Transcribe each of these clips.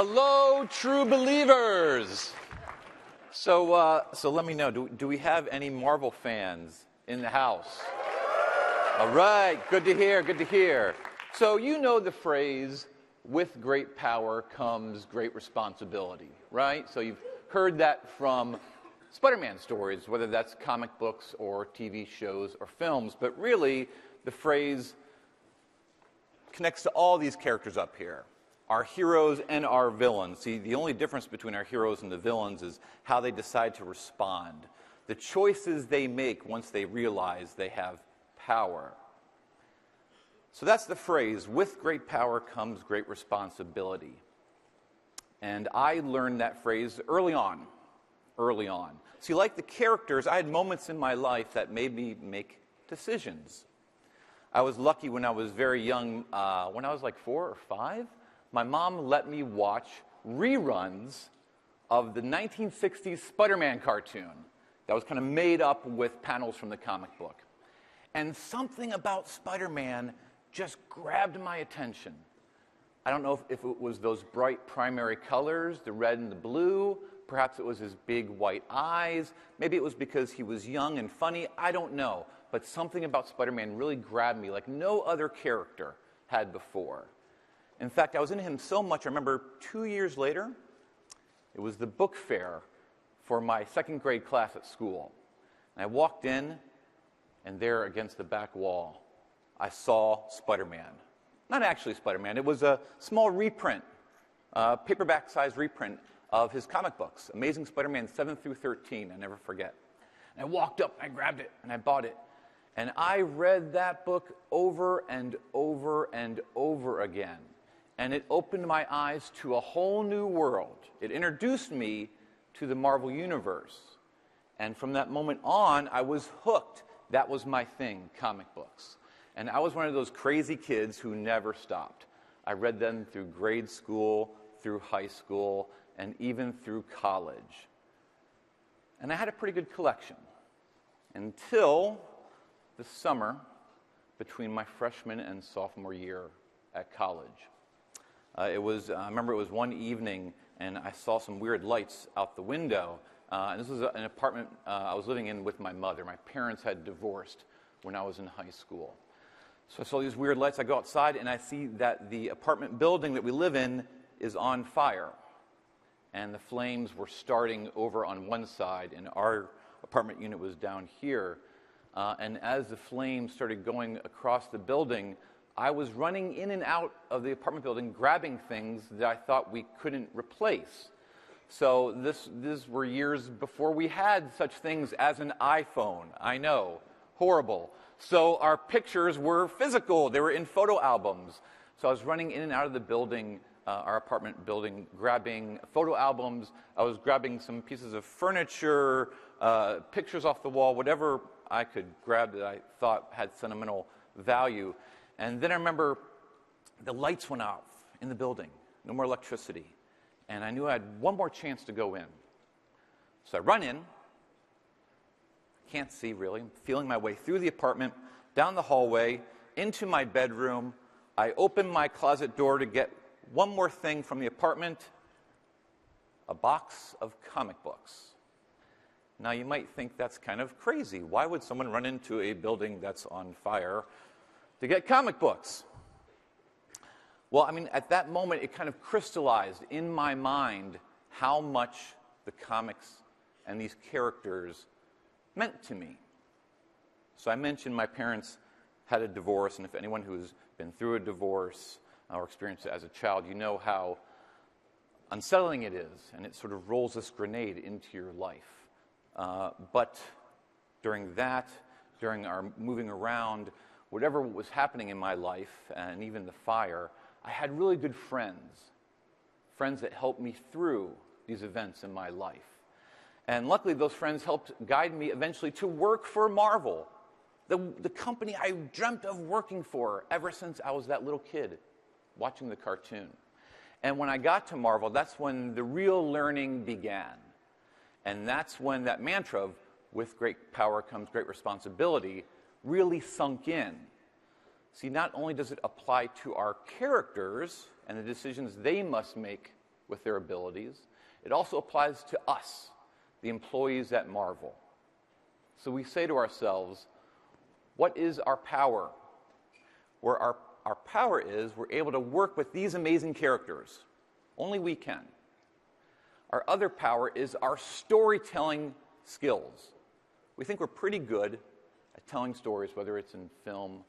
Hello, true believers. So let me know, do we have any Marvel fans in the house? All right, good to hear, good to hear. So you know the phrase, with great power comes great responsibility, right? So you've heard that from Spider-Man stories, whether that's comic books or TV shows or films, but really the phrase connects to all these characters up here. Our heroes and our villains. See, the only difference between our heroes and the villains is how they decide to respond. The choices they make once they realize they have power. So that's the phrase, with great power comes great responsibility. And I learned that phrase early on. See, like the characters, I had moments in my life that made me make decisions. I was lucky when I was very young, when I was like 4 or 5, my mom let me watch reruns of the 1960s Spider-Man cartoon that was kind of made up with panels from the comic book. And something about Spider-Man just grabbed my attention. I don't know if it was those bright primary colors, the red and the blue. Perhaps it was his big white eyes. Maybe it was because he was young and funny. I don't know. But something about Spider-Man really grabbed me like no other character had before. In fact, I was into him so much, I remember 2 years later, it was the book fair for my second grade class at school. And I walked in, and there against the back wall, I saw Spider-Man. Not actually Spider-Man, it was a small reprint, paperback-sized reprint of his comic books, Amazing Spider-Man 7 through 13, I never forget. And I walked up, I grabbed it, and I bought it. And I read that book over and over and over again. And it opened my eyes to a whole new world. It introduced me to the Marvel Universe. And from that moment on, I was hooked. That was my thing, comic books. And I was one of those crazy kids who never stopped. I read them through grade school, through high school, and even through college. And I had a pretty good collection until the summer between my freshman and sophomore year at college. I remember it was one evening, and I saw some weird lights out the window. And this was an apartment I was living in with my mother. My parents had divorced when I was in high school. So I saw these weird lights. I go outside, and I see that the apartment building that we live in is on fire. And the flames were starting over on one side, and our apartment unit was down here. And as the flames started going across the building, I was running in and out of the apartment building, grabbing things that I thought we couldn't replace. So these were years before we had such things as an iPhone. I know, horrible. So our pictures were physical. They were in photo albums. So I was running in and out of the building, our apartment building, grabbing photo albums. I was grabbing some pieces of furniture, pictures off the wall, whatever I could grab that I thought had sentimental value. And then I remember the lights went off in the building, no more electricity. And I knew I had one more chance to go in. So I run in, can't see really, I'm feeling my way through the apartment, down the hallway, into my bedroom. I open my closet door to get one more thing from the apartment, a box of comic books. Now you might think that's kind of crazy. Why would someone run into a building that's on fire to get comic books? Well, I mean, at that moment, it kind of crystallized in my mind how much the comics and these characters meant to me. So I mentioned my parents had a divorce, and if anyone who's been through a divorce or experienced it as a child, you know how unsettling it is, and it sort of rolls this grenade into your life. But during our moving around, whatever was happening in my life, and even the fire, I had really good friends that helped me through these events in my life. And luckily, those friends helped guide me eventually to work for Marvel, the company I dreamt of working for ever since I was that little kid watching the cartoon. And when I got to Marvel, that's when the real learning began. And that's when that mantra of, with great power comes great responsibility, really sunk in. See, not only does it apply to our characters and the decisions they must make with their abilities. It also applies to us, the employees at Marvel. So we say to ourselves, what is our power? Where our power is, we're able to work with these amazing characters. Only we can. Our other power is our storytelling skills. We think we're pretty good at telling stories, whether it's in film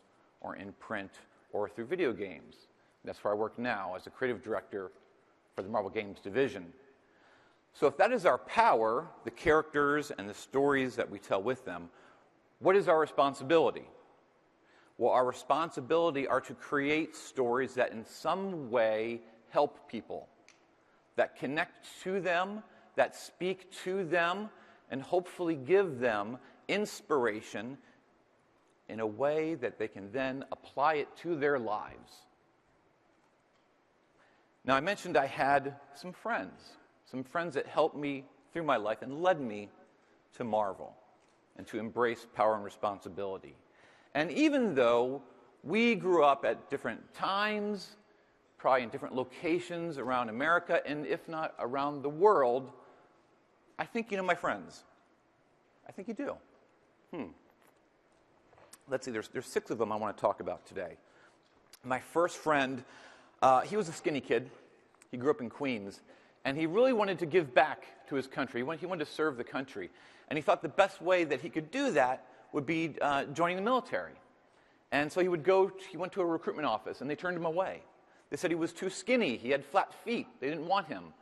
or in print or through video games. That's where I work now as a creative director for the Marvel Games division. So if that is our power, the characters and the stories that we tell with them, what is our responsibility? Well, our responsibility are to create stories that in some way help people, that connect to them, that speak to them, and hopefully give them inspiration in a way that they can then apply it to their lives. Now, I mentioned I had some friends that helped me through my life and led me to Marvel and to embrace power and responsibility. And even though we grew up at different times, probably in different locations around America, and if not around the world, I think you know my friends. I think you do. Let's see, there's 6 of them I want to talk about today. My first friend, he was a skinny kid. He grew up in Queens, and he really wanted to give back to his country. He wanted to serve the country. And he thought the best way that he could do that would be joining the military. And so he went to a recruitment office, and they turned him away. They said he was too skinny. He had flat feet. They didn't want him.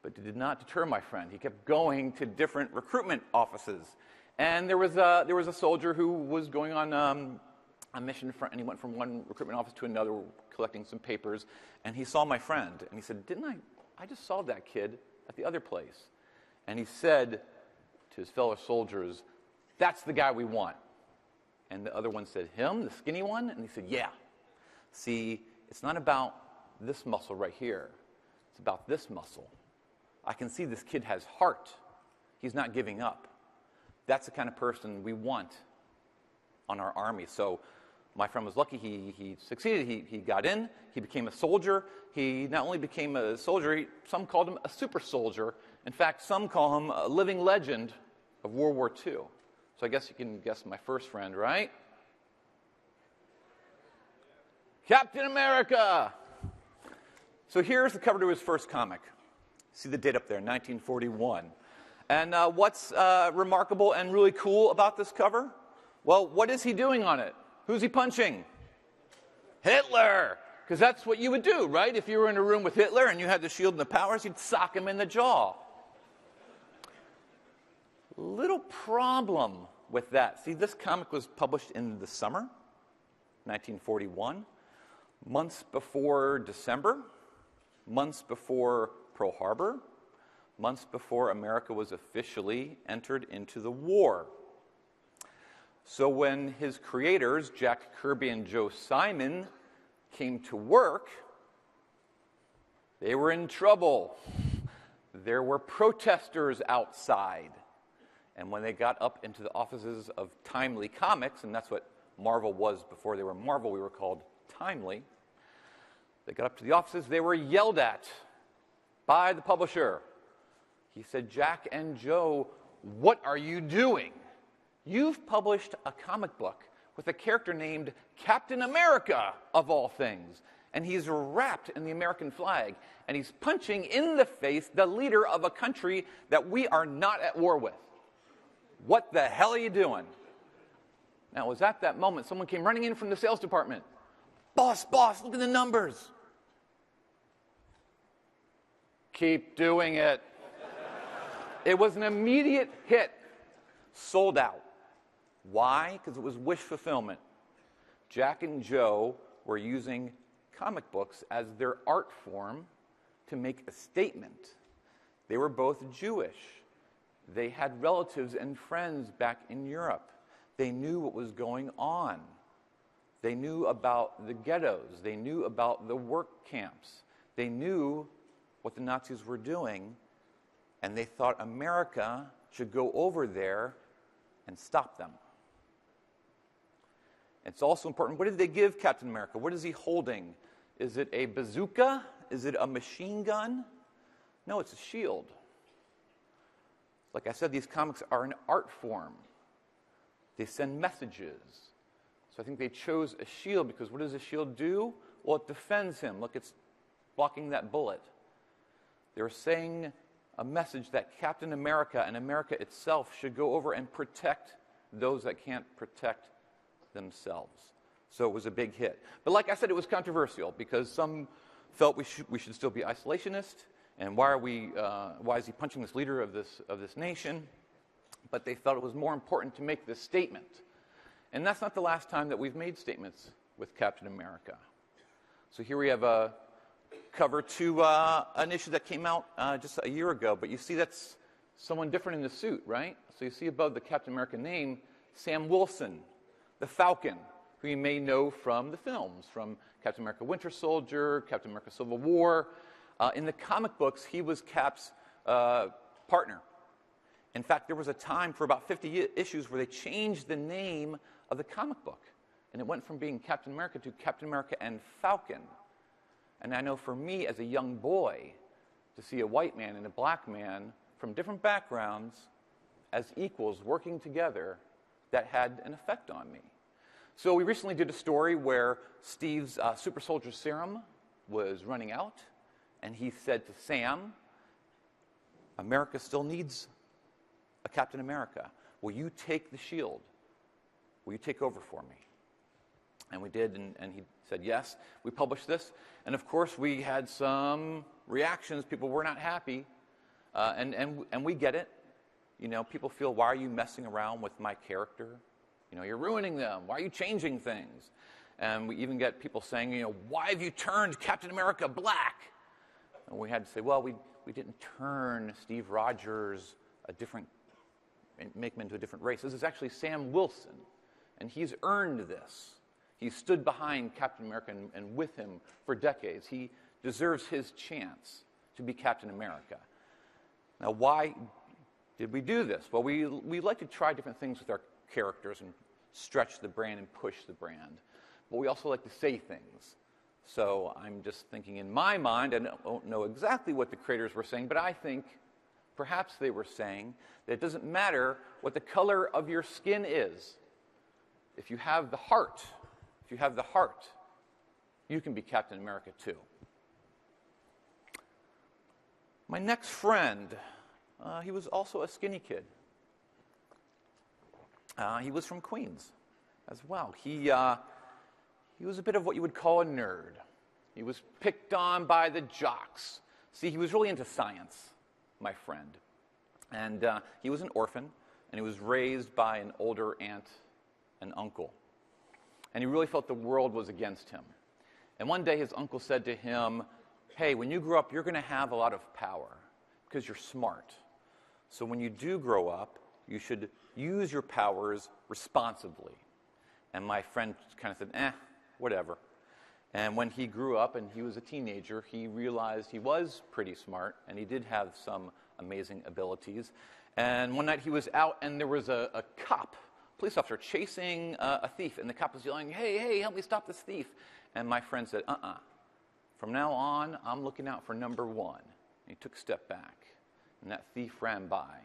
But it did not deter my friend. He kept going to different recruitment offices. And there was a soldier who was going on a mission, and he went from one recruitment office to another, collecting some papers. And he saw my friend, and he said, I just saw that kid at the other place. And he said to his fellow soldiers, that's the guy we want. And the other one said, him, the skinny one? And he said, yeah. See, it's not about this muscle right here. It's about this muscle. I can see this kid has heart. He's not giving up. That's the kind of person we want on our army. So my friend was lucky. He succeeded. He got in. He became a soldier. He not only became a soldier, some called him a super soldier. In fact, some call him a living legend of World War II. So I guess you can guess my first friend, right? Captain America! So here's the cover to his first comic. See the date up there, 1941. And what's remarkable and really cool about this cover? Well, what is he doing on it? Who's he punching? Hitler! Because that's what you would do, right? If you were in a room with Hitler and you had the shield and the powers, you'd sock him in the jaw. Little problem with that. See, this comic was published in the summer, 1941, months before December, months before Pearl Harbor, months before America was officially entered into the war. So when his creators, Jack Kirby and Joe Simon, came to work, they were in trouble. There were protesters outside. And when they got up into the offices of Timely Comics, and that's what Marvel was before they were Marvel, we were called Timely. They got up to the offices, they were yelled at by the publisher. He said, Jack and Joe, what are you doing? You've published a comic book with a character named Captain America, of all things. And he's wrapped in the American flag. And he's punching in the face the leader of a country that we are not at war with. What the hell are you doing? Now, it was at that moment someone came running in from the sales department. Boss, look at the numbers. Keep doing it. It was an immediate hit. Sold out. Why? Because it was wish fulfillment. Jack and Joe were using comic books as their art form to make a statement. They were both Jewish. They had relatives and friends back in Europe. They knew what was going on. They knew about the ghettos. They knew about the work camps. They knew what the Nazis were doing, and they thought America should go over there and stop them. It's also important, what did they give Captain America? What is he holding? Is it a bazooka? Is it a machine gun? No, it's a shield. Like I said, these comics are an art form. They send messages. So I think they chose a shield because what does a shield do? Well, it defends him. Look, it's blocking that bullet. They were saying a message that Captain America and America itself should go over and protect those that can't protect themselves. So it was a big hit. But like I said, it was controversial because some felt we should still be isolationist, and why is he punching this leader of this nation? But they felt it was more important to make this statement. And that's not the last time that we've made statements with Captain America. So here we have a cover to an issue that came out just a year ago, but you see that's someone different in the suit, right? So you see above the Captain America name, Sam Wilson, the Falcon, who you may know from the films, from Captain America Winter Soldier, Captain America Civil War. In the comic books, he was Cap's partner. In fact, there was a time for about 50 issues where they changed the name of the comic book. And it went from being Captain America to Captain America and Falcon. And I know for me as a young boy, to see a white man and a black man from different backgrounds as equals working together, that had an effect on me. So we recently did a story where Steve's super soldier serum was running out, and he said to Sam, America still needs a Captain America. Will you take the shield? Will you take over for me? And we did, and he said yes. We published this, and of course we had some reactions. People were not happy, and we get it. You know, people feel, why are you messing around with my character? You know, you're ruining them. Why are you changing things? And we even get people saying, you know, why have you turned Captain America black? And we had to say, well, we didn't turn Steve Rogers make him into a different race. This is actually Sam Wilson, and he's earned this. He stood behind Captain America and with him for decades. He deserves his chance to be Captain America. Now, why did we do this? Well, we like to try different things with our characters and stretch the brand and push the brand. But we also like to say things. So I'm just thinking in my mind, I don't know exactly what the creators were saying, but I think perhaps they were saying that it doesn't matter what the color of your skin is. If you have the heart, you can be Captain America too. My next friend, he was also a skinny kid. He was from Queens as well. He was a bit of what you would call a nerd. He was picked on by the jocks. See, he was really into science, my friend. And he was an orphan, and he was raised by an older aunt and uncle. And he really felt the world was against him. And one day his uncle said to him, hey, when you grow up, you're going to have a lot of power because you're smart. So when you do grow up, you should use your powers responsibly. And my friend kind of said, whatever. And when he grew up and he was a teenager, he realized he was pretty smart, and he did have some amazing abilities. And one night he was out, and there was a police officer chasing a thief, and the cop was yelling, hey, help me stop this thief. And my friend said, from now on, I'm looking out for number one. And he took a step back, and that thief ran by.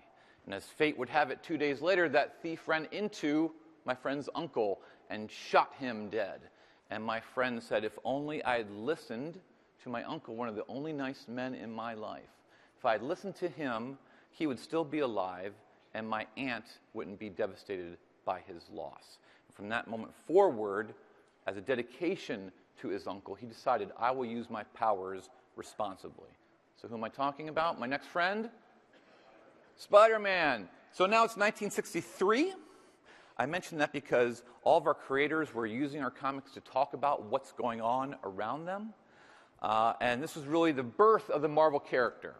And as fate would have it, 2 days later, that thief ran into my friend's uncle and shot him dead. And my friend said, if only I had listened to my uncle, one of the only nice men in my life. If I had listened to him, he would still be alive, and my aunt wouldn't be devastated by his loss. From that moment forward, as a dedication to his uncle, he decided, I will use my powers responsibly. So who am I talking about? My next friend? Spider-Man. So now it's 1963. I mention that because all of our creators were using our comics to talk about what's going on around them. And this was really the birth of the Marvel character.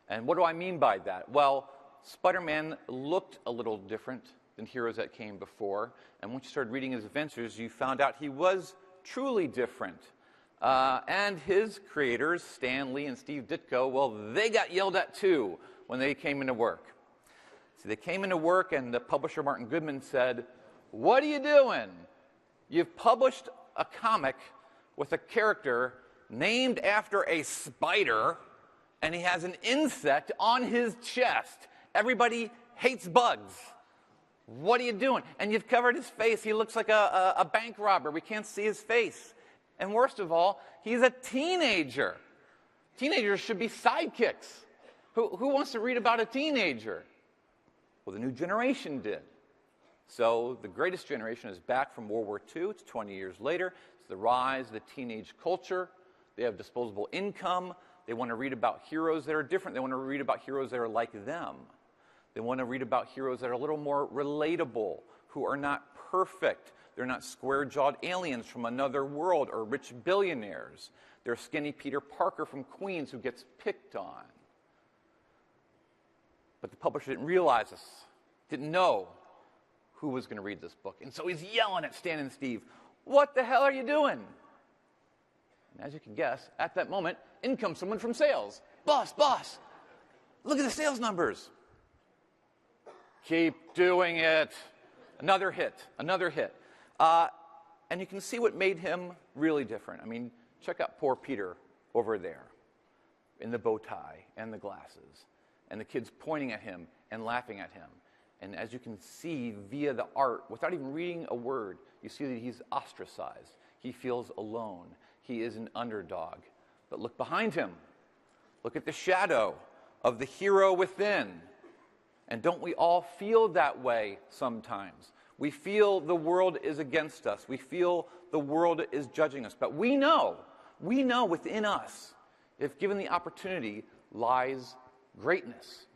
And what do I mean by that? Well, Spider-Man looked a little different than heroes that came before. And once you started reading his adventures, you found out he was truly different. And his creators, Stan Lee and Steve Ditko, well, they got yelled at too when they came into work. So they came into work, and the publisher, Martin Goodman, said, what are you doing? You've published a comic with a character named after a spider, and he has an insect on his chest. Everybody hates bugs. What are you doing? And you've covered his face. He looks like a bank robber. We can't see his face. And worst of all, he's a teenager. Teenagers should be sidekicks. Who wants to read about a teenager? Well, the new generation did. So the greatest generation is back from World War II. It's 20 years later. It's the rise of the teenage culture. They have disposable income. They want to read about heroes that are different. They want to read about heroes that are like them. They want to read about heroes that are a little more relatable, who are not perfect. They're not square-jawed aliens from another world or rich billionaires. They're skinny Peter Parker from Queens who gets picked on. But the publisher didn't realize this, didn't know who was going to read this book. And so he's yelling at Stan and Steve, "What the hell are you doing?" And as you can guess, at that moment, in comes someone from sales. "Boss, look at the sales numbers." "Keep doing it." Another hit. And you can see what made him really different. I mean, check out poor Peter over there in the bow tie and the glasses, and the kids pointing at him and laughing at him. And as you can see via the art, without even reading a word, you see that he's ostracized. He feels alone. He is an underdog. But look behind him. Look at the shadow of the hero within. And don't we all feel that way sometimes? We feel the world is against us. We feel the world is judging us. But we know within us, if given the opportunity, lies greatness.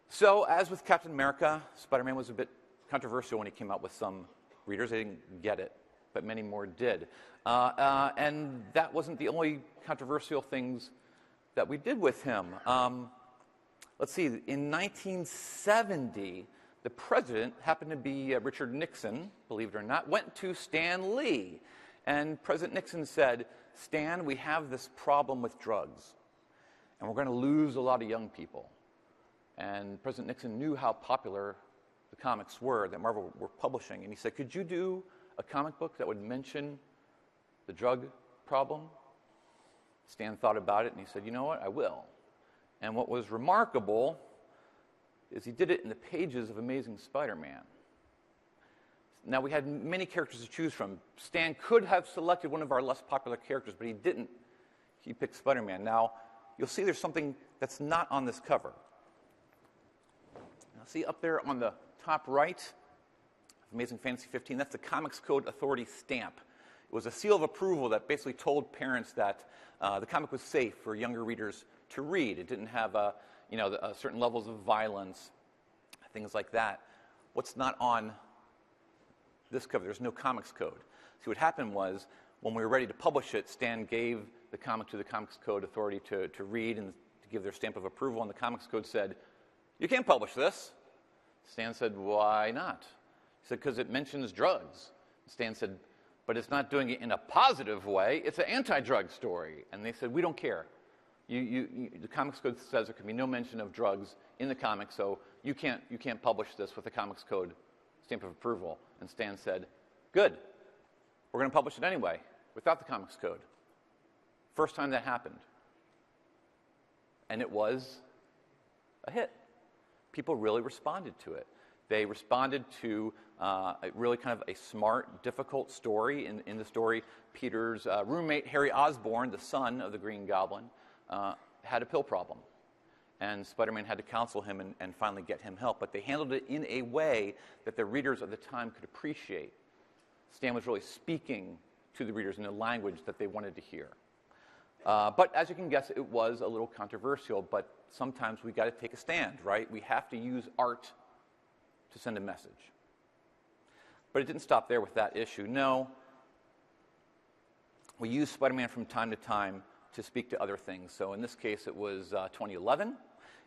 So, as with Captain America, Spider-Man was a bit controversial when he came out with some readers. They didn't get it, but many more did. And that wasn't the only controversial things that we did with him. Let's see, in 1970, the president happened to be Richard Nixon, believe it or not, went to Stan Lee. And President Nixon said, "Stan, we have this problem with drugs, and we're going to lose a lot of young people." And President Nixon knew how popular the comics were that Marvel were publishing. And he said, "Could you do a comic book that would mention the drug problem?" Stan thought about it, and he said, "You know what, I will." And what was remarkable is he did it in the pages of Amazing Spider-Man. Now, we had many characters to choose from. Stan could have selected one of our less popular characters, but he didn't. He picked Spider-Man. Now, you'll see there's something that's not on this cover. Now, see up there on the top right, Amazing Fantasy 15, that's the Comics Code Authority stamp. It was a seal of approval that basically told parents that the comic was safe for younger readers to read. It didn't have certain levels of violence, things like that. What's not on this cover? There's no Comics Code. See, what happened was, when we were ready to publish it, Stan gave the comic to the Comics Code Authority to read and to give their stamp of approval, and the Comics Code said, "You can't publish this." Stan said, "Why not?" He said, "Because it mentions drugs." Stan said, "But it's not doing it in a positive way. It's an anti-drug story." And they said, "We don't care. The Comics Code says there can be no mention of drugs in the comic, so you can't publish this with the Comics Code stamp of approval." And Stan said, "Good. We're going to publish it anyway, without the Comics Code." First time that happened. And it was a hit. People really responded to it. They responded to really kind of a smart, difficult story. In the story, Peter's roommate, Harry Osborn, the son of the Green Goblin, had a pill problem. And Spider-Man had to counsel him and finally get him help. But they handled it in a way that the readers of the time could appreciate. Stan was really speaking to the readers in a language that they wanted to hear. But as you can guess, it was a little controversial. But sometimes we got to take a stand, right? We have to use art to send a message. But it didn't stop there with that issue. No, we use Spider-Man from time to time to speak to other things. So in this case, it was 2011,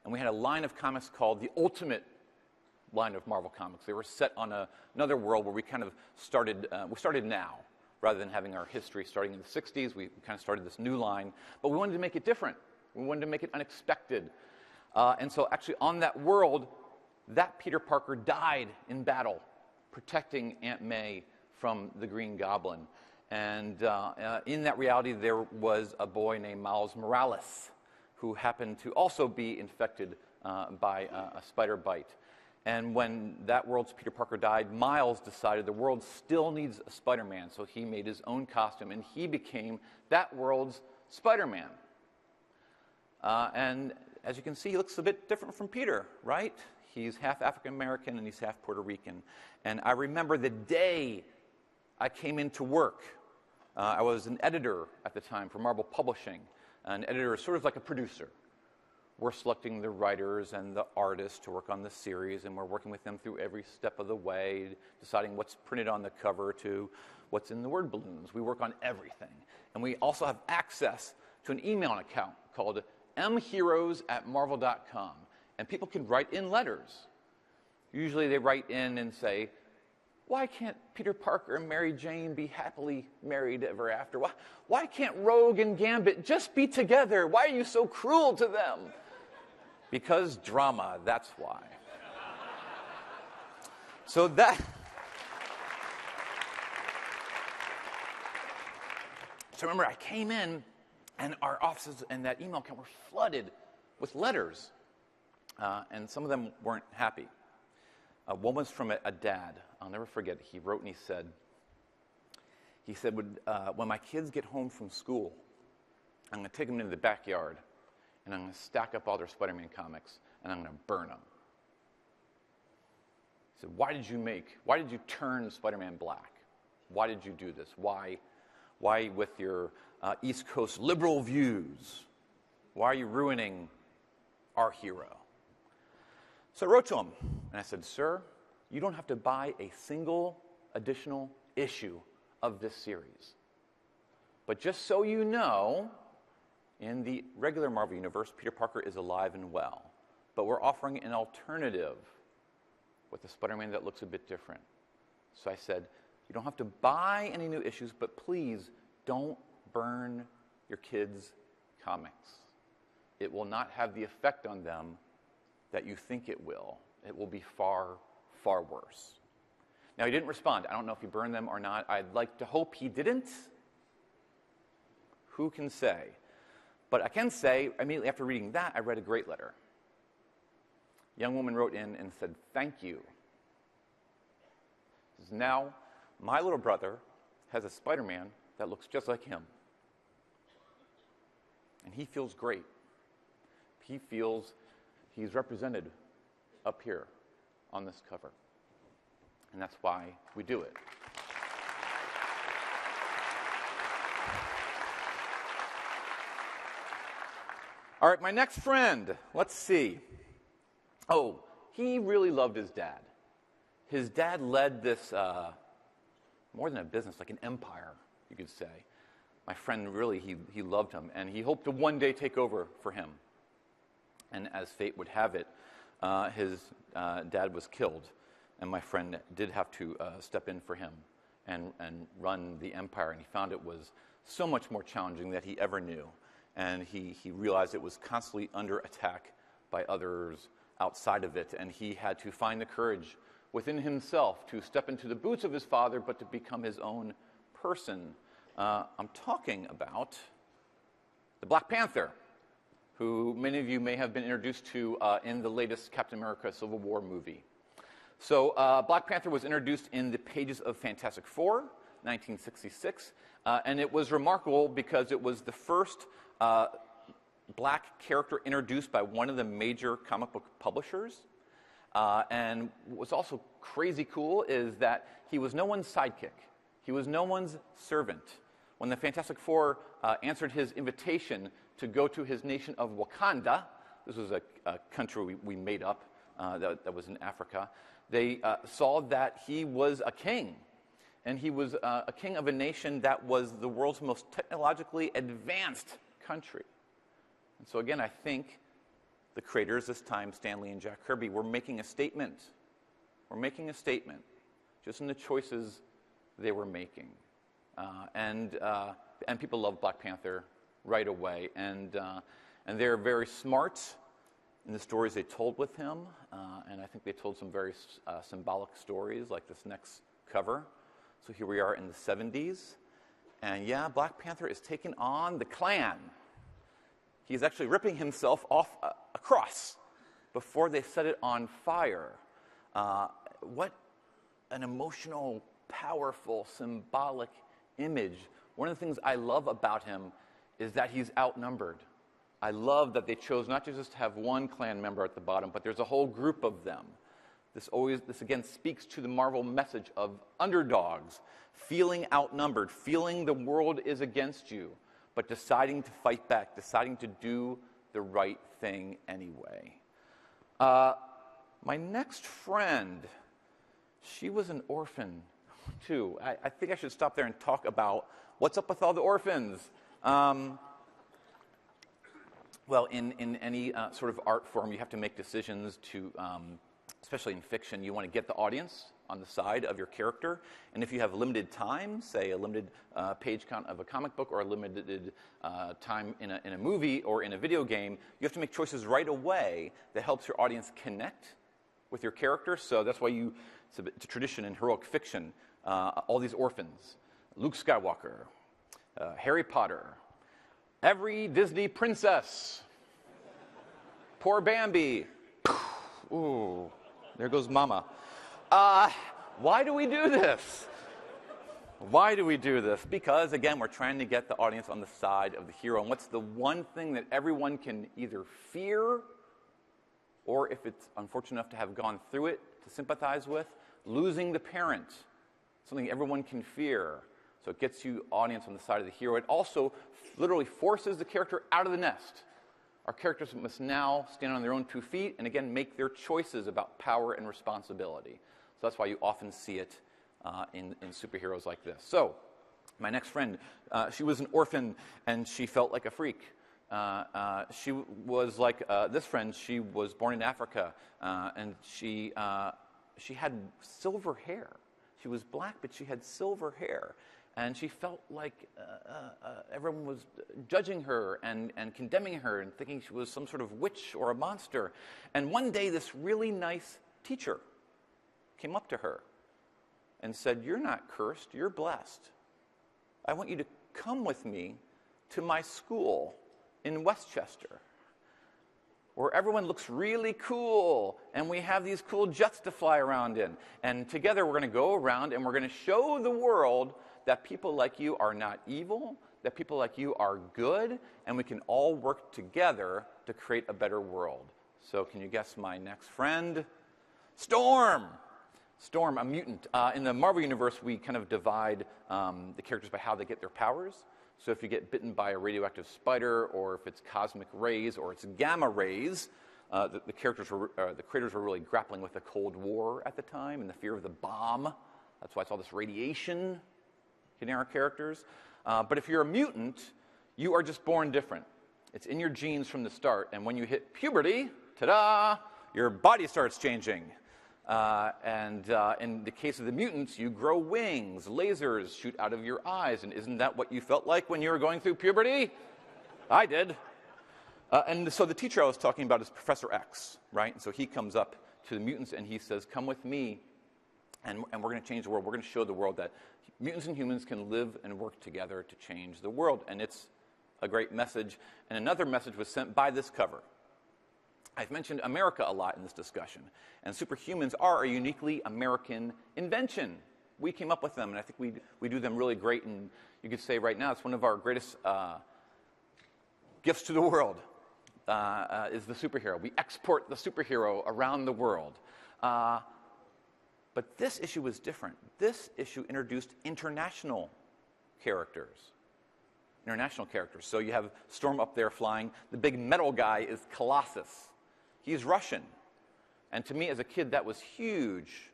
and we had a line of comics called the Ultimate line of Marvel Comics. They were set on another world where we kind of started, we started now. Rather than having our history starting in the 60s, we kind of started this new line. But we wanted to make it different. We wanted to make it unexpected. And so actually on that world, that Peter Parker died in battle, protecting Aunt May from the Green Goblin. And in that reality, there was a boy named Miles Morales who happened to also be infected by a spider bite. And when that world's Peter Parker died, Miles decided the world still needs a Spider-Man, so he made his own costume, and he became that world's Spider-Man. And as you can see, he looks a bit different from Peter, right? He's half African-American and he's half Puerto Rican. And I remember the day I came into work. I was an editor at the time for Marvel Publishing. An editor is sort of like a producer. We're selecting the writers and the artists to work on the series, and we're working with them through every step of the way, deciding what's printed on the cover to what's in the word balloons. We work on everything. And we also have access to an email account called mheroes@marvel.com. And people can write in letters. Usually they write in and say, why can't Peter Parker and Mary Jane be happily married ever after? Why can't Rogue and Gambit just be together? Why are you so cruel to them? Because drama, that's why. So remember, I came in, and our offices and that email account were flooded with letters, and some of them weren't happy. One was from a dad. I'll never forget it. He wrote and he said, when my kids get home from school, I'm going to take them into the backyard, and I'm going to stack up all their Spider-Man comics, and I'm going to burn them. He said, why did you turn Spider-Man black? Why did you do this? Why with your East Coast liberal views, why are you ruining our hero? So I wrote to him, and I said, sir, you don't have to buy a single additional issue of this series. But just so you know, in the regular Marvel Universe, Peter Parker is alive and well. But we're offering an alternative with a Spider-Man that looks a bit different. So I said, you don't have to buy any new issues, but please don't burn your kids' comics. It will not have the effect on them that you think it will. It will be far, far worse. Now, he didn't respond. I don't know if he burned them or not. I'd like to hope he didn't. Who can say? But I can say, immediately after reading that, I read a great letter. A young woman wrote in and said, thank you. Now, my little brother has a Spider-Man that looks just like him. And he feels great. He feels he's represented up here on this cover. And that's why we do it. All right, my next friend, let's see. Oh, he really loved his dad. His dad led this, more than a business, like an empire, you could say. My friend really, he loved him, and he hoped to one day take over for him. And as fate would have it, his dad was killed, and my friend did have to step in for him and run the empire. And he found it was so much more challenging than he ever knew. And he realized it was constantly under attack by others outside of it. And he had to find the courage within himself to step into the boots of his father, but to become his own person. I'm talking about the Black Panther, who many of you may have been introduced to in the latest Captain America Civil War movie. So Black Panther was introduced in the pages of Fantastic Four, 1966, and it was remarkable because it was the first black character introduced by one of the major comic book publishers. And what's also crazy cool is that he was no one's sidekick. He was no one's servant. When the Fantastic Four answered his invitation to go to his nation of Wakanda, this was a country we made up that was in Africa, they saw that he was a king. And he was a king of a nation that was the world's most technologically advanced country. And so again, I think the creators, this time Stan Lee and Jack Kirby, were making a statement. We're making a statement just in the choices they were making. And people love Black Panther right away. And they're very smart in the stories they told with him. And I think they told some very symbolic stories, like this next cover. So here we are in the 70s. And yeah, Black Panther is taking on the Klan. He's actually ripping himself off a cross before they set it on fire. What an emotional, powerful, symbolic image. One of the things I love about him is that he's outnumbered. I love that they chose not to just have one Klan member at the bottom, but there's a whole group of them. This again speaks to the Marvel message of underdogs, feeling outnumbered, feeling the world is against you, but deciding to fight back, deciding to do the right thing anyway. My next friend, she was an orphan, too. I think I should stop there and talk about what's up with all the orphans. Well, in any sort of art form, you have to make decisions to, especially in fiction, you want to get the audience on the side of your character. And if you have limited time, say a limited page count of a comic book or a limited time in a movie or in a video game, you have to make choices right away that helps your audience connect with your character. So that's why it's a tradition in heroic fiction, all these orphans, Luke Skywalker, Harry Potter, every Disney princess, poor Bambi. Ooh, there goes Mama. Why do we do this? Why do we do this? Because, again, we're trying to get the audience on the side of the hero. And what's the one thing that everyone can either fear, or if it's unfortunate enough to have gone through it, to sympathize with? Losing the parent. Something everyone can fear. So it gets you audience on the side of the hero. It also literally forces the character out of the nest. Our characters must now stand on their own 2 feet and, again, make their choices about power and responsibility. So that's why you often see it in superheroes like this. So my next friend, she was an orphan, and she felt like a freak. She was like this friend. She was born in Africa, and she had silver hair. She was black, but she had silver hair. And she felt like everyone was judging her and condemning her and thinking she was some sort of witch or a monster. And one day, this really nice teacher came up to her and said, "You're not cursed, you're blessed. I want you to come with me to my school in Westchester, where everyone looks really cool, and we have these cool jets to fly around in. And together we're going to go around and we're going to show the world that people like you are not evil, that people like you are good, and we can all work together to create a better world." So can you guess my next friend? Storm! Storm, a mutant. In the Marvel Universe, we kind of divide the characters by how they get their powers. So if you get bitten by a radioactive spider, or if it's cosmic rays, or it's gamma rays, the creators were really grappling with the Cold War at the time and the fear of the bomb. That's why it's all this radiation hitting our characters. But if you're a mutant, you are just born different. It's in your genes from the start. And when you hit puberty, ta-da, your body starts changing. And in the case of the mutants, you grow wings, lasers shoot out of your eyes. And isn't that what you felt like when you were going through puberty? I did. And so the teacher I was talking about is Professor X, right? And so he comes up to the mutants and he says, "Come with me, and we're going to change the world. We're going to show the world that mutants and humans can live and work together to change the world." And it's a great message. And another message was sent by this cover. I've mentioned America a lot in this discussion. And superhumans are a uniquely American invention. We came up with them, and I think we do them really great. And you could say right now it's one of our greatest gifts to the world is the superhero. We export the superhero around the world. But this issue was different. This issue introduced international characters. So you have Storm up there flying. The big metal guy is Colossus. He's Russian. And to me, as a kid, that was huge.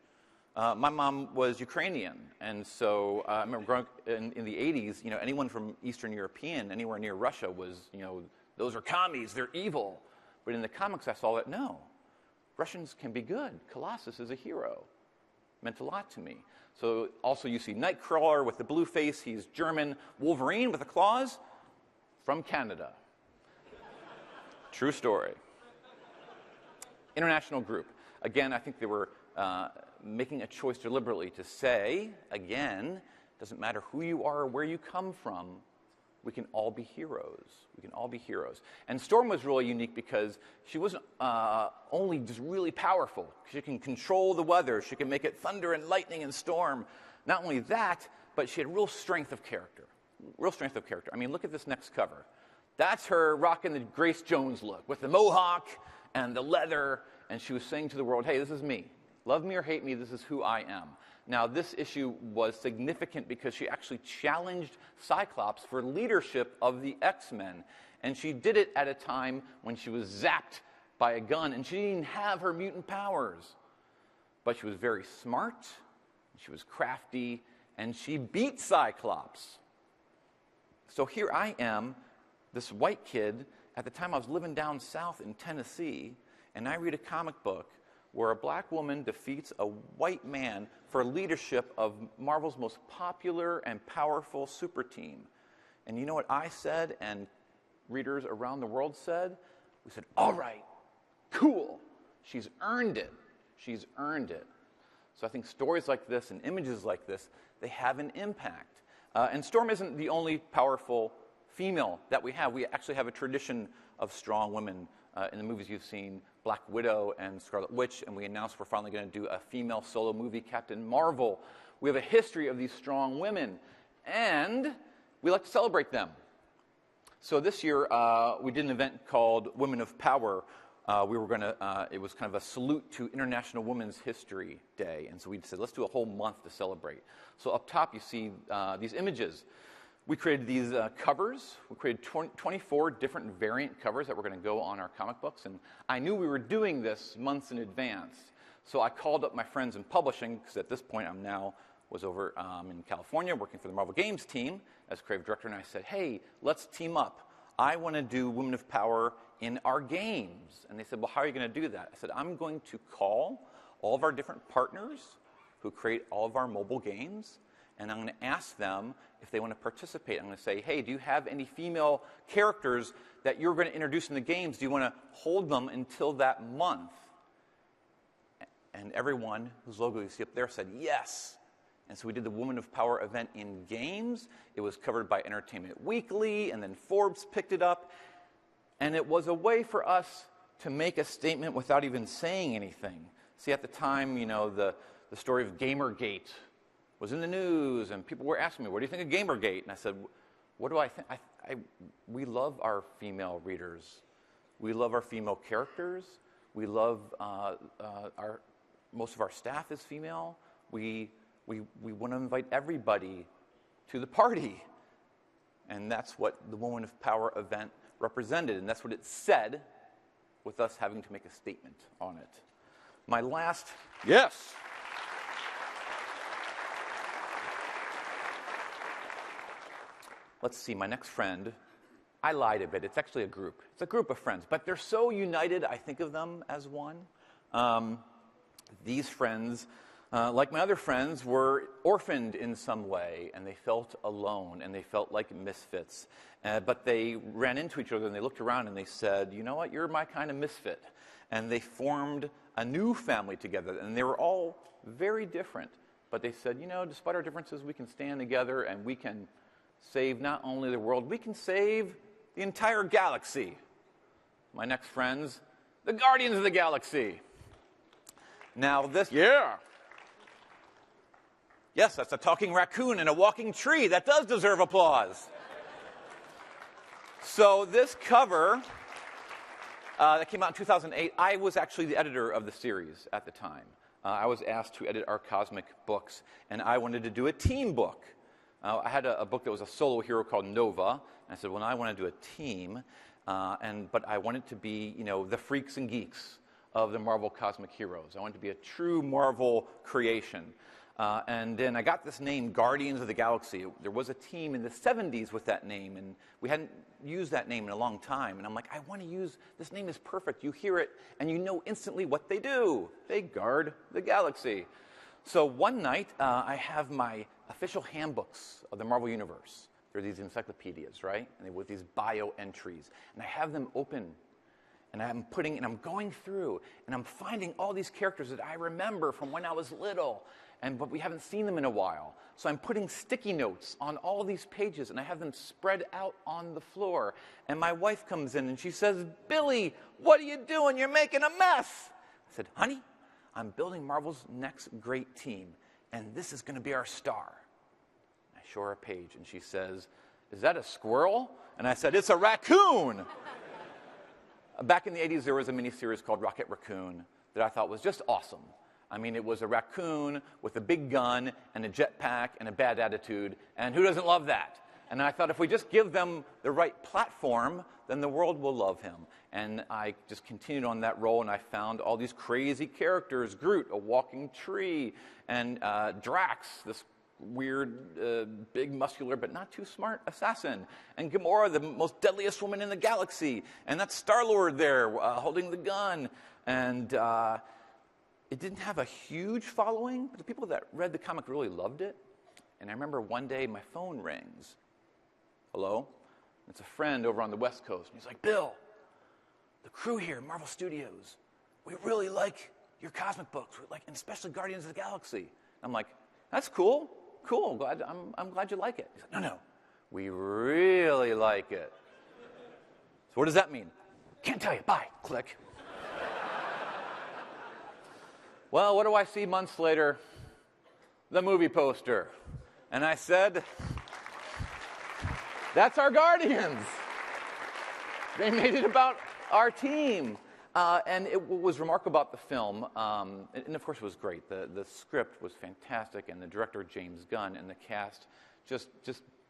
My mom was Ukrainian. And so I remember growing up in the 80s, anyone from Eastern European, anywhere near Russia was, those are commies, they're evil. But in the comics, I saw that, no, Russians can be good. Colossus is a hero. Meant a lot to me. So also you see Nightcrawler with the blue face. He's German. Wolverine with the claws from Canada. True story. International group. Again, I think they were making a choice deliberately to say, again, Doesn't matter who you are or where you come from, we can all be heroes. We can all be heroes. And Storm was really unique because she wasn't only just really powerful. She can control the weather. She can make it thunder and lightning and storm. Not only that, but she had real strength of character. Real strength of character. I mean, look at this next cover. That's her rocking the Grace Jones look with the mohawk and the leather. And she was saying to the world, hey, this is me. Love me or hate me, this is who I am. Now, this issue was significant because she actually challenged Cyclops for leadership of the X-Men. And she did it at a time when she was zapped by a gun, and she didn't have her mutant powers. But she was very smart, she was crafty, and she beat Cyclops. So here I am, this white kid. At the time I was living down south in Tennessee, and I read a comic book where a black woman defeats a white man for leadership of Marvel's most popular and powerful super team. And you know what I said and readers around the world said? We said, all right, cool. She's earned it. She's earned it. So I think stories like this and images like this, they have an impact. And Storm isn't the only powerful female that we have. We actually have a tradition of strong women in the movies you've seen, Black Widow and Scarlet Witch, and we announced we're finally going to do a female solo movie, Captain Marvel. We have a history of these strong women, and we like to celebrate them. So this year, we did an event called Women of Power. It was kind of a salute to International Women's History Day, and so we said, let's do a whole month to celebrate. So up top, you see these images. We created these covers. We created 24 different variant covers that were going to go on our comic books. And I knew we were doing this months in advance. So I called up my friends in publishing, because at this point was over in California working for the Marvel Games team as creative director. And I said, hey, let's team up. I want to do Women of Power in our games. And they said, well, how are you going to do that? I said, I'm going to call all of our different partners who create all of our mobile games, and I'm going to ask them if they want to participate. I'm going to say, hey, do you have any female characters that you're going to introduce in the games? Do you want to hold them until that month? And everyone whose logo you see up there said yes. And so we did the Women of Power event in games. It was covered by Entertainment Weekly, and then Forbes picked it up. And it was a way for us to make a statement without even saying anything. See, at the time, you know, the story of Gamergate was in the news, and people were asking me, what do you think of Gamergate? And I said, what do I think? We love our female readers. We love our female characters. We love most of our staff is female. We want to invite everybody to the party. And that's what the Women of Power event represented, and that's what it said, with us having to make a statement on it. My last, yes. Let's see, my next friend, I lied a bit. It's actually a group. It's a group of friends, but they're so united, I think of them as one. These friends, like my other friends, were orphaned in some way, and they felt alone, and they felt like misfits. But they ran into each other, and they looked around, and they said, you know what, you're my kind of misfit. And they formed a new family together, and they were all very different. But they said, you know, despite our differences, we can stand together, and we can save not only the world, we can save the entire galaxy. My next friends, the Guardians of the Galaxy. Now this, yeah. Yes, that's a talking raccoon and a walking tree. That does deserve applause. So this cover that came out in 2008, I was actually the editor of the series at the time. I was asked to edit our cosmic books, and I wanted to do a team book. I had a book that was a solo hero called Nova, and I said, well, I want to do a team, but I want it to be, you know, the freaks and geeks of the Marvel Cosmic Heroes. I want it to be a true Marvel creation. And then I got this name, Guardians of the Galaxy. There was a team in the 70s with that name, and we hadn't used that name in a long time. And I'm like, I want to use, this name is perfect. You hear it, and you know instantly what they do. They guard the galaxy. So one night, I have my official handbooks of the Marvel Universe. They're these encyclopedias, right? And they with these bio entries. And I have them open. And I'm going through, and I'm finding all these characters that I remember from when I was little, but we haven't seen them in a while. So I'm putting sticky notes on all these pages, and I have them spread out on the floor. And my wife comes in, and she says, "Billy, what are you doing? You're making a mess." I said, "Honey, I'm building Marvel's next great team, and this is going to be our star." I show her a page, and she says, "Is that a squirrel?" And I said, "It's a raccoon." Back in the 80s, there was a miniseries called Racoon that I thought was just awesome. I mean, it was a raccoon with a big gun and a jetpack and a bad attitude, and who doesn't love that? And I thought if we just give them the right platform, then the world will love him. And I just continued on that role, and I found all these crazy characters: Groot, a walking tree, and Drax, this weird, big, muscular, but not too smart assassin. And Gamora, the most deadliest woman in the galaxy. And that's Star-Lord there, holding the gun. And it didn't have a huge following, but the people that read the comic really loved it. And I remember one day my phone rings. Hello? It's a friend over on the West Coast. And he's like, "Bill, the crew here at Marvel Studios, we really like your cosmic books, and especially Guardians of the Galaxy." I'm like, "That's cool. Cool, I'm glad you like it." He's like, No, we really like it." So what does that mean? "Can't tell you, bye." Click. Well, what do I see months later? The movie poster. And I said, "That's our Guardians. They made it about our team." And what was remarkable about the film, and of course it was great, the script was fantastic, and the director, James Gunn, and the cast, just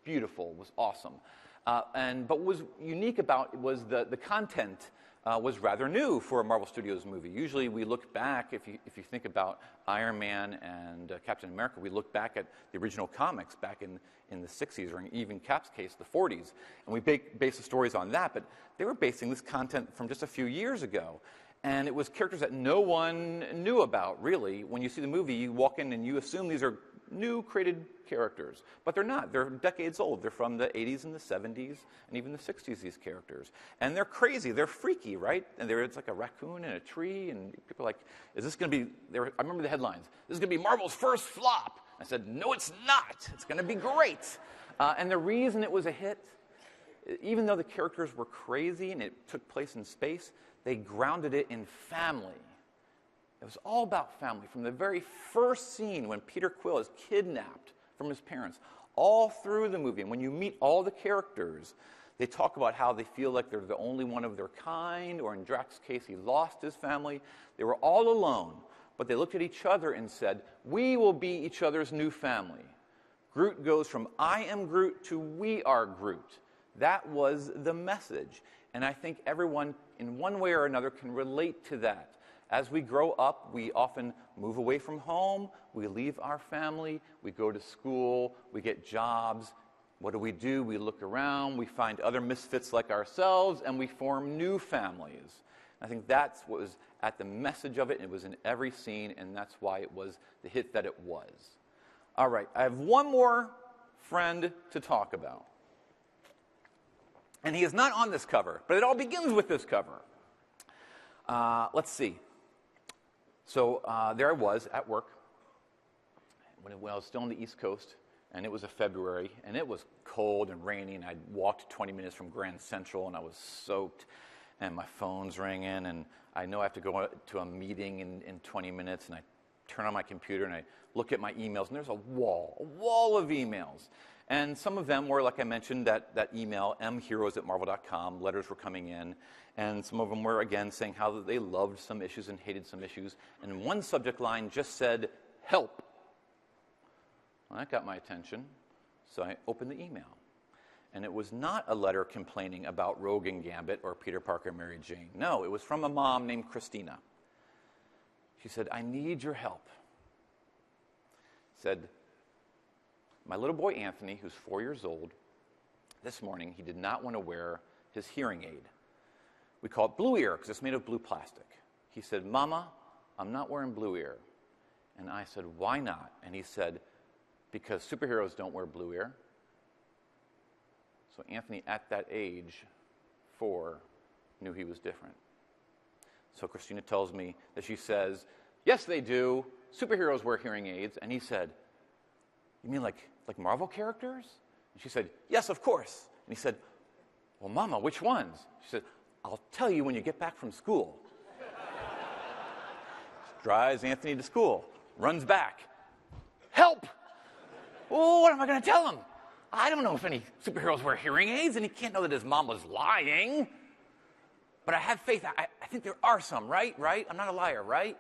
beautiful, was awesome. But what was unique about it was the content was rather new for a Marvel Studios movie. Usually we look back, if you think about Iron Man and Captain America, we look back at the original comics back in the 60s, or in even Cap's case, the 40s, and we base the stories on that, but they were basing this content from just a few years ago. And it was characters that no one knew about, really. When you see the movie, you walk in and you assume these are new created characters. But they're not. They're decades old. They're from the 80s and the 70s and even the 60s, these characters. And they're crazy. They're freaky, right? And it's like a raccoon in a tree, and people are like, "Is this going to be..." I remember the headlines. "This is going to be Marvel's first flop." I said, "No, it's not. It's going to be great." And the reason it was a hit, even though the characters were crazy and it took place in space, they grounded it in family. It was all about family. From the very first scene when Peter Quill is kidnapped from his parents, all through the movie, and when you meet all the characters, they talk about how they feel like they're the only one of their kind, or in Drax's case, he lost his family. They were all alone, but they looked at each other and said, "We will be each other's new family." Groot goes from "I am Groot" to "We are Groot." That was the message. And I think everyone, in one way or another, can relate to that. As we grow up, we often move away from home, we leave our family, we go to school, we get jobs. What do? We look around, we find other misfits like ourselves, and we form new families. I think that's what was at the message of it, and it was in every scene, and that's why it was the hit that it was. All right, I have one more friend to talk about. And he is not on this cover, but it all begins with this cover. Let's see. So there I was at work when I was still on the East Coast, and it was a February, and it was cold and rainy, and I walked 20 minutes from Grand Central, and I was soaked, and my phone's ringing, and I know I have to go to a meeting in 20 minutes, and I turn on my computer, and I look at my emails, and there's a wall of emails. And some of them were, like I mentioned, that email, mheroes@marvel.com, letters were coming in. And some of them were, again, saying how they loved some issues and hated some issues. And one subject line just said, "Help." Well, that got my attention. So I opened the email. And it was not a letter complaining about Rogue and Gambit or Peter Parker and Mary Jane. No, it was from a mom named Christina. She said, "I need your help." Said, "My little boy Anthony, who's 4 years old, this morning he did not want to wear his hearing aid. We call it Blue Ear because it's made of blue plastic. He said, 'Mama, I'm not wearing Blue Ear.' And I said, 'Why not?' And he said, 'Because superheroes don't wear Blue Ear.'" So Anthony, at that age, 4, knew he was different. So Christina tells me that she says, yes, they do. Superheroes wear hearing aids. And he said, you mean like Marvel characters? And she said, yes, of course. And he said, well, Mama, which ones? She said, I'll tell you when you get back from school. Drives Anthony to school, runs back. Help! Oh, what am I going to tell him? I don't know if any superheroes wear hearing aids, and he can't know that his mom was lying. But I have faith. I think there are some, right? I'm not a liar, right?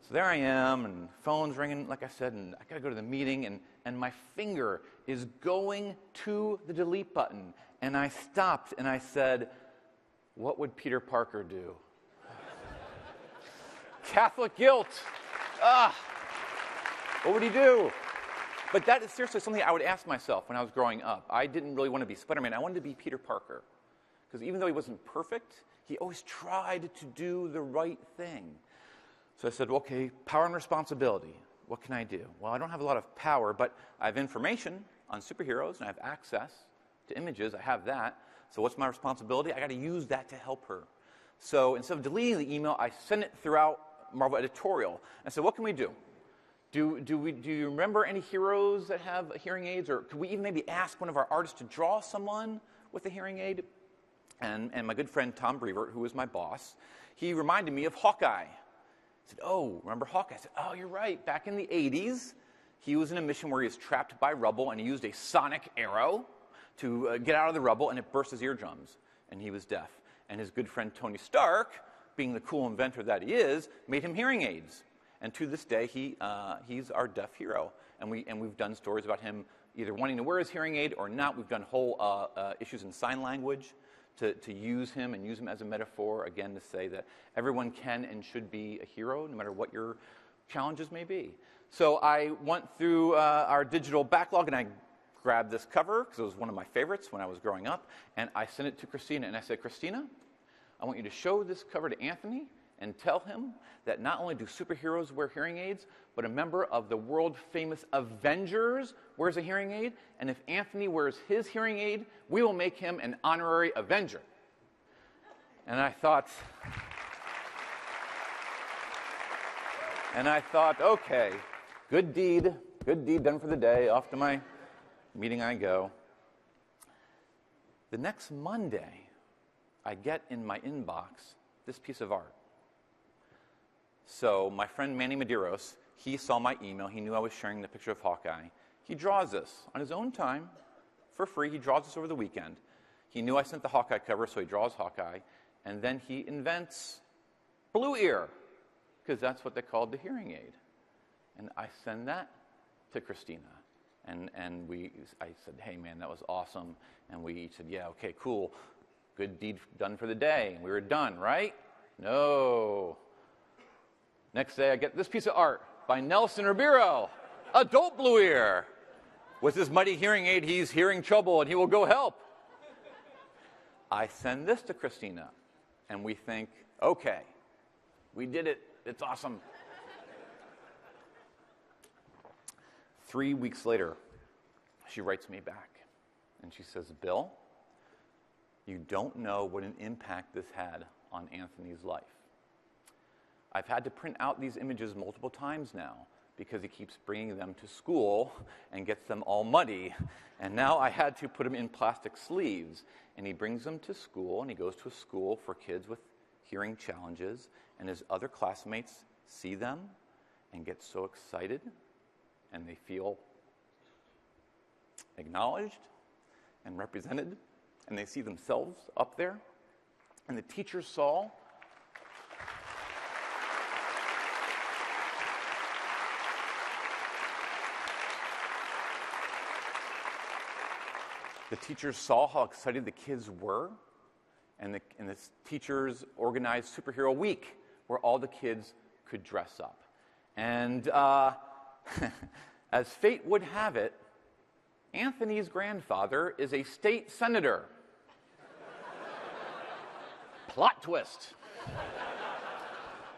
So there I am, and phone's ringing, like I said, and I got to go to the meeting, and my finger is going to the delete button. And I stopped, and I said, what would Peter Parker do? Catholic guilt. What would he do? But that is seriously something I would ask myself when I was growing up. I didn't really want to be Spider-Man. I wanted to be Peter Parker. Because even though he wasn't perfect, he always tried to do the right thing. So I said, well, okay, power and responsibility. What can I do? Well, I don't have a lot of power, but I have information on superheroes, and I have access to images. I have that. So what's my responsibility? I got to use that to help her. So instead of deleting the email, I sent it throughout Marvel Editorial. And so what can we do? Do you remember any heroes that have hearing aids? Or could we even maybe ask one of our artists to draw someone with a hearing aid? And my good friend Tom Brevoort, who was my boss, he reminded me of Hawkeye. He said, oh, remember Hawkeye? I said, oh, you're right. Back in the 80s, he was in a mission where he was trapped by rubble, and he used a sonic arrow to get out of the rubble, and it burst his eardrums, and he was deaf. And his good friend Tony Stark, being the cool inventor that he is, made him hearing aids. And to this day, he's our deaf hero. And we've done stories about him either wanting to wear his hearing aid or not. We've done whole issues in sign language to use him and use him as a metaphor, again, to say that everyone can and should be a hero, no matter what your challenges may be. So I went through our digital backlog, and I grabbed this cover, because it was one of my favorites when I was growing up, and I sent it to Christina, and I said, Christina, I want you to show this cover to Anthony and tell him that not only do superheroes wear hearing aids, but a member of the world-famous Avengers wears a hearing aid, and if Anthony wears his hearing aid, we will make him an honorary Avenger. And I thought, okay, good deed done for the day. Off to my meeting I go. The next Monday, I get in my inbox this piece of art. So my friend Manny Medeiros, he saw my email. He knew I was sharing the picture of Hawkeye. He draws this on his own time, for free. He draws this over the weekend. He knew I sent the Hawkeye cover, so he draws Hawkeye. And then he invents Blue Ear, because that's what they called the hearing aid. And I send that to Christina. And I said, hey, man, that was awesome. And we said, yeah, okay, cool. Good deed done for the day. We were done, right? No. Next day, I get this piece of art by Nelson Ribeiro, adult Blue Ear. With his mighty hearing aid, he's hearing trouble, and he will go help. I send this to Christina, and we think, okay, we did it. It's awesome. 3 weeks later, she writes me back, and she says, Bill, you don't know what an impact this had on Anthony's life. I've had to print out these images multiple times now because he keeps bringing them to school and gets them all muddy. And now I had to put them in plastic sleeves. And he brings them to school, and he goes to a school for kids with hearing challenges. And his other classmates see them and get so excited, and they feel acknowledged and represented, and they see themselves up there. And the teachers saw how excited the kids were, and the teachers organized Superhero Week, where all the kids could dress up. And as fate would have it, Anthony's grandfather is a state senator. Plot twist.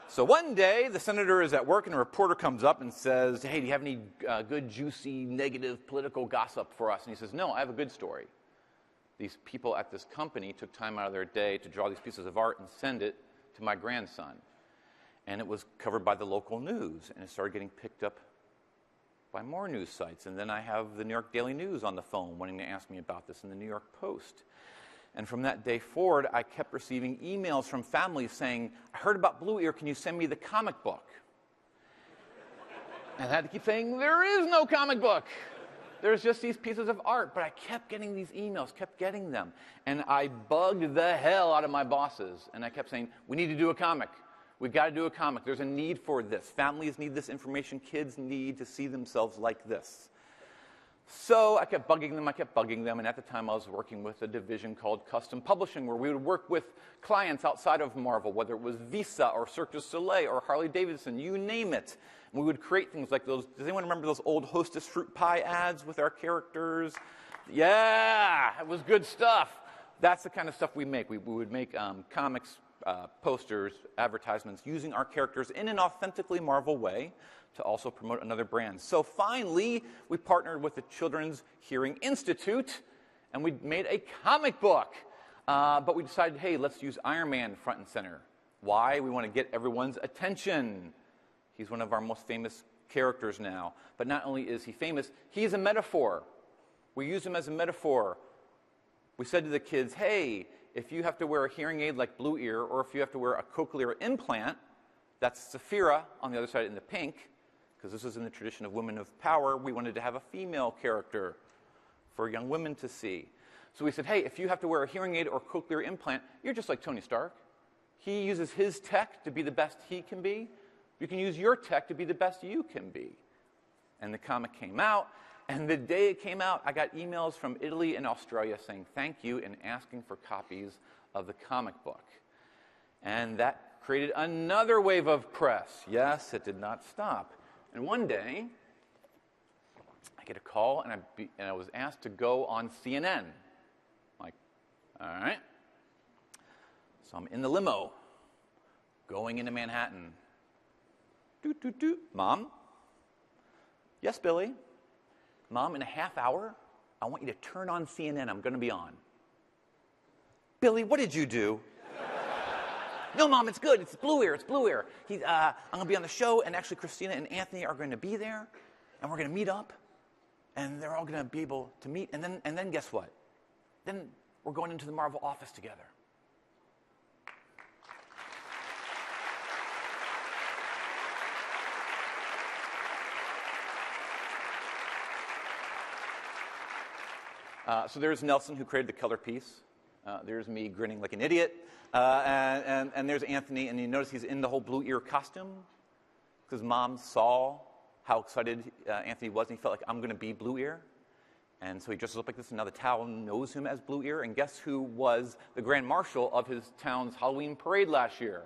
So one day, the senator is at work, and a reporter comes up and says, hey, do you have any good, juicy, negative political gossip for us? And he says, no, I have a good story. These people at this company took time out of their day to draw these pieces of art and send it to my grandson. And it was covered by the local news, and it started getting picked up by more news sites. And then I have the New York Daily News on the phone wanting to ask me about this, and the New York Post. And from that day forward, I kept receiving emails from families saying, I heard about Blue Ear, can you send me the comic book? And I had to keep saying, there is no comic book. There's just these pieces of art. But I kept getting these emails, kept getting them. And I bugged the hell out of my bosses. And I kept saying, we need to do a comic. We've got to do a comic. There's a need for this. Families need this information. Kids need to see themselves like this. So I kept bugging them, and at the time I was working with a division called Custom Publishing, where we would work with clients outside of Marvel, whether it was Visa or Cirque du Soleil or Harley Davidson, you name it. And we would create things like those. Does anyone remember those old Hostess fruit pie ads with our characters? Yeah, it was good stuff. That's the kind of stuff we make. We would make comics, posters, advertisements using our characters in an authentically Marvel way to also promote another brand. So finally, we partnered with the Children's Hearing Institute, and we made a comic book. But we decided, hey, let's use Iron Man front and center. Why? We want to get everyone's attention. He's one of our most famous characters now. But not only is he famous, he's a metaphor. We use him as a metaphor. We said to the kids, hey, if you have to wear a hearing aid like Blue Ear, or if you have to wear a cochlear implant, that's Saphira on the other side in the pink, because this is in the tradition of women of power. We wanted to have a female character for young women to see. So we said, hey, if you have to wear a hearing aid or cochlear implant, you're just like Tony Stark. He uses his tech to be the best he can be. You can use your tech to be the best you can be. And the comic came out, and the day it came out, I got emails from Italy and Australia saying thank you and asking for copies of the comic book. And that created another wave of press. Yes, it did not stop. And one day, I get a call, and I was asked to go on CNN. I'm like, all right. So I'm in the limo, going into Manhattan. Doot, doot, doot. Mom? Yes, Billy? Mom, in a half hour, I want you to turn on CNN. I'm going to be on. Billy, what did you do? No, Mom, it's good. It's Blue Ear. It's Blue Ear. I'm going to be on the show, and actually Christina and Anthony are going to be there, and we're going to meet up, and they're all going to be able to meet. And then guess what? Then we're going into the Marvel office together. So there's Nelson, who created the color piece. There's me grinning like an idiot. And there's Anthony, and you notice he's in the whole Blue Ear costume because Mom saw how excited Anthony was, and he felt like, I'm going to be Blue Ear. And so he dresses up like this, and now the town knows him as Blue Ear. And guess who was the Grand Marshal of his town's Halloween parade last year?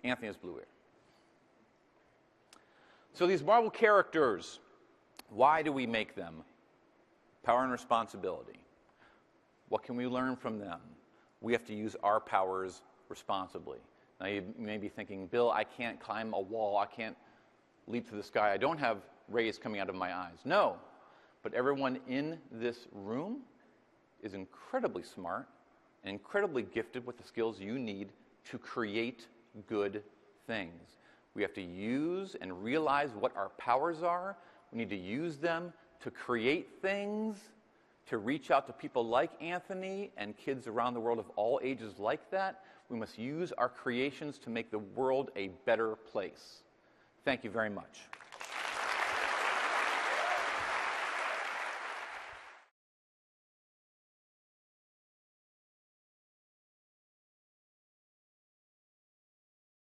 Anthony is Blue Ear. So these Marvel characters, why do we make them? Power and responsibility. What can we learn from them? We have to use our powers responsibly. Now you may be thinking, Bill, I can't climb a wall. I can't leap to the sky. I don't have rays coming out of my eyes. No, but everyone in this room is incredibly smart and incredibly gifted with the skills you need to create good things. We have to use and realize what our powers are. We need to use them to create things, to reach out to people like Anthony and kids around the world of all ages like that. We must use our creations to make the world a better place. Thank you very much.